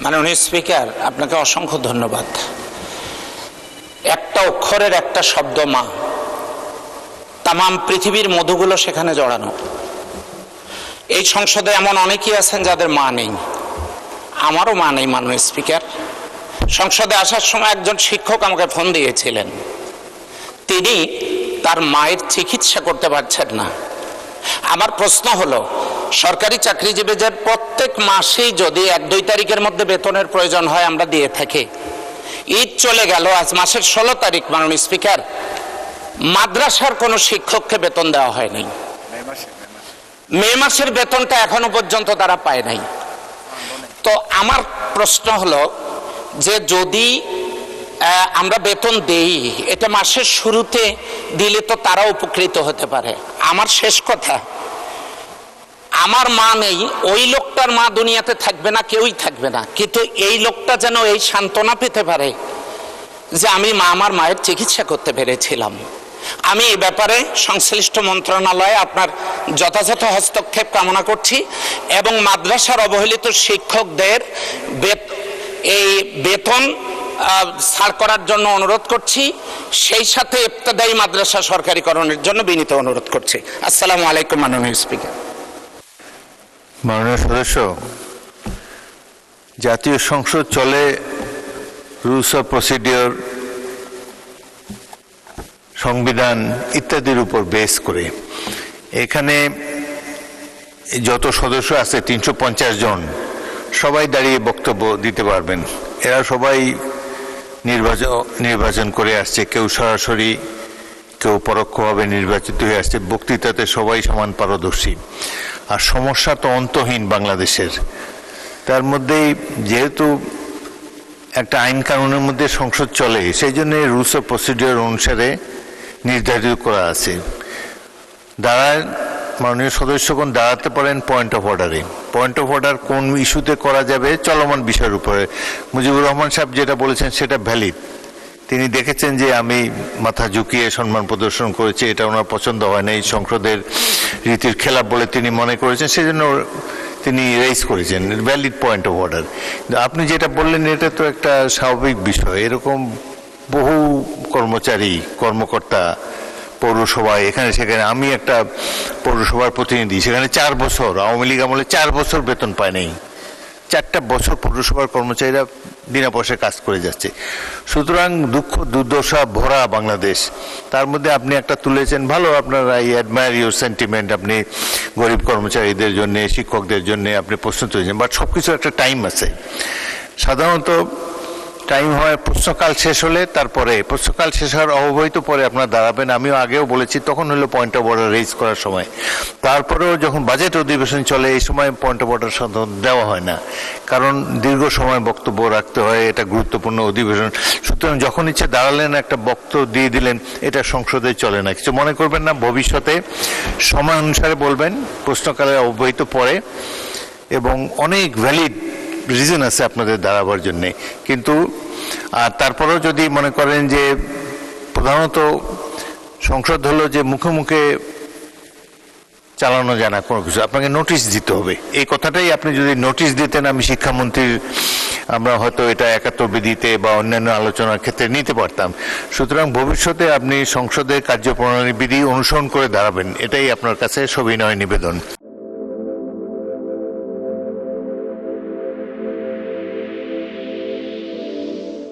মাননীয় স্পিকার, আপনাকে অসংখ্য ধন্যবাদ। একটা অক্ষরের একটা শব্দ মা, তামাম পৃথিবীর মধুগুলো সেখানে জড়ানো। এই সংসদে এমন অনেকেই আছেন যাদের মা নেই, আমারও মা নেই। মাননীয় স্পিকার, সংসদে আসার সময় একজন শিক্ষক আমাকে ফোন দিয়েছিলেন, তিনি তার মায়ের চিকিৎসা করতে পারছেন না। আমার প্রশ্ন হলো, সরকারি চাকরিজীবীদের প্রত্যেক মাসেই যদি 1-2 তারিখের মধ্যে বেতনের প্রয়োজন হয় আমরা দিয়ে থাকি, ঈদ চলে গেল, আজ মাসের 16 তারিখ। মাননীয় স্পিকার, মাদ্রাসার কোনো শিক্ষককে বেতন দেওয়া হয়নি। মে মাসের বেতনটা এখনো পর্যন্ত তারা পায় নাই। তো আমার প্রশ্ন হলো যে যদি আমরা বেতন দেই, এটা মাসের শুরুতে দিলে তো তারা উপকৃত হতে পারে। আমার শেষ কথা, আমার মা নেই, ওই লোকটার মা দুনিয়াতে থাকবে না, কেউই থাকবে না, কিন্তু এই লোকটা যেন এই সান্ত্বনা পেতে পারে যে আমি আমার মায়ের চিকিৎসা করতে পেরেছিলাম। আমি এই ব্যাপারে সংশ্লিষ্ট মন্ত্রণালয়ে আপনার যথাযথ হস্তক্ষেপ কামনা করছি এবং মাদ্রাসার অবহেলিত শিক্ষকদের এই বেতন ছাড় করার জন্য অনুরোধ করছি, সেই সাথে ইবতেদায়ী মাদ্রাসা সরকারিকরণের জন্য বিনীত অনুরোধ করছি। আসসালামু আলাইকুম মাননীয় স্পিকার। মাননীয় সদস্য, জাতীয় সংসদ চলে রুলস অফ প্রসিডিওর, সংবিধান ইত্যাদির উপর বেস করে। এখানে যত সদস্য আছে 350 জন, সবাই দাঁড়িয়ে বক্তব্য দিতে পারবেন। এরা সবাই নির্বাচন করে আসছে, কেউ সরাসরি, কেউ পরোক্ষভাবে নির্বাচিত হয়ে আসছে। বক্তৃতাতে সবাই সমান পারদর্শী। আর সমস্যা তো অন্তহীন বাংলাদেশের। তার মধ্যেই যেহেতু একটা আইন কানুনের মধ্যে সংসদ চলে, সেই জন্য রুলস অফ প্রসিডিওর অনুসারে নির্ধারিত করা আছে। মাননীয় সদস্যগণ দাঁড়াতে পারেন পয়েন্ট অফ অর্ডারে। পয়েন্ট অফ অর্ডার কোন ইস্যুতে করা যাবে চলমান বিষয়ের উপরে। মুজিবুর রহমান সাহেব যেটা বলেছেন সেটা ভ্যালিড। তিনি দেখেছেন যে আমি মাথা ঝুঁকিয়ে সম্মান প্রদর্শন করেছি, এটা ওনার পছন্দ হয় না, এই সংসদের রীতির খেলাপ বলে তিনি মনে করেছেন, সেজন্য তিনি রেইজ করেছেন, ভ্যালিড পয়েন্ট অফ অর্ডার। আপনি যেটা বললেন এটা তো একটা স্বাভাবিক বিষয়। এরকম বহু কর্মকর্তা পৌরসভায় এখানে সেখানে, আমি একটা পৌরসভার প্রতিনিধি, সেখানে 4 বছর আওয়ামী লীগ আমলে 4 বছর বেতন পায় নাই। 4টা বছর পৌরসভার কর্মচারীরা বিনা পয়সায় কাজ করে যাচ্ছে। সুতরাং দুঃখ দুর্দশা ভরা বাংলাদেশ। তার মধ্যে আপনি একটা তুলেছেন, ভালো, আপনারা আই অ্যাডমায়ার ইউর সেন্টিমেন্ট, আপনি গরিব কর্মচারীদের জন্য, শিক্ষকদের জন্য আপনি প্রশ্ন তুলেছেন। বাট সব কিছুর একটা টাইম আছে। সাধারণত টাইম হয় প্রশ্নকাল শেষ হলে, তারপরে প্রশ্নকাল শেষ হওয়ার অব্যবহিত পরে আপনারা দাঁড়াবেন। আমিও আগেও বলেছি, তখন হলো পয়েন্ট অফ অর্ডার রেইজ করার সময়। তারপরেও যখন বাজেট অধিবেশন চলে, এই সময় পয়েন্ট অফ অর্ডার সাধারণত দেওয়া হয় না, কারণ দীর্ঘ সময় বক্তব্য রাখতে হয়, এটা গুরুত্বপূর্ণ অধিবেশন। সুতরাং যখন ইচ্ছে দাঁড়ালেন, একটা বক্তব্য দিয়ে দিলেন, এটা সংসদে চলে না। কিছু মনে করবেন না, ভবিষ্যতে সময় অনুসারে বলবেন, প্রশ্নকালের অব্যবহিত পরে। এবং অনেক ভ্যালিড রিজন আছে আপনাদের দাঁড়াবার জন্যে। কিন্তু আর তারপরেও যদি মনে করেন যে প্রধানত সংসদ হলো যে মুখে মুখে চালানো যায় না কোনো কিছু, আপনাকে নোটিশ দিতে হবে। এই কথাটাই আপনি যদি নোটিশ দিতেন, আমি শিক্ষামন্ত্রীর, আমরা হয়তো এটা 71 বিধিতে বা অন্যান্য আলোচনার ক্ষেত্রে নিতে পারতাম। সুতরাং ভবিষ্যতে আপনি সংসদের কার্যপ্রণালী বিধি অনুসরণ করে দাঁড়াবেন, এটাই আপনার কাছে সবিনয় নিবেদন।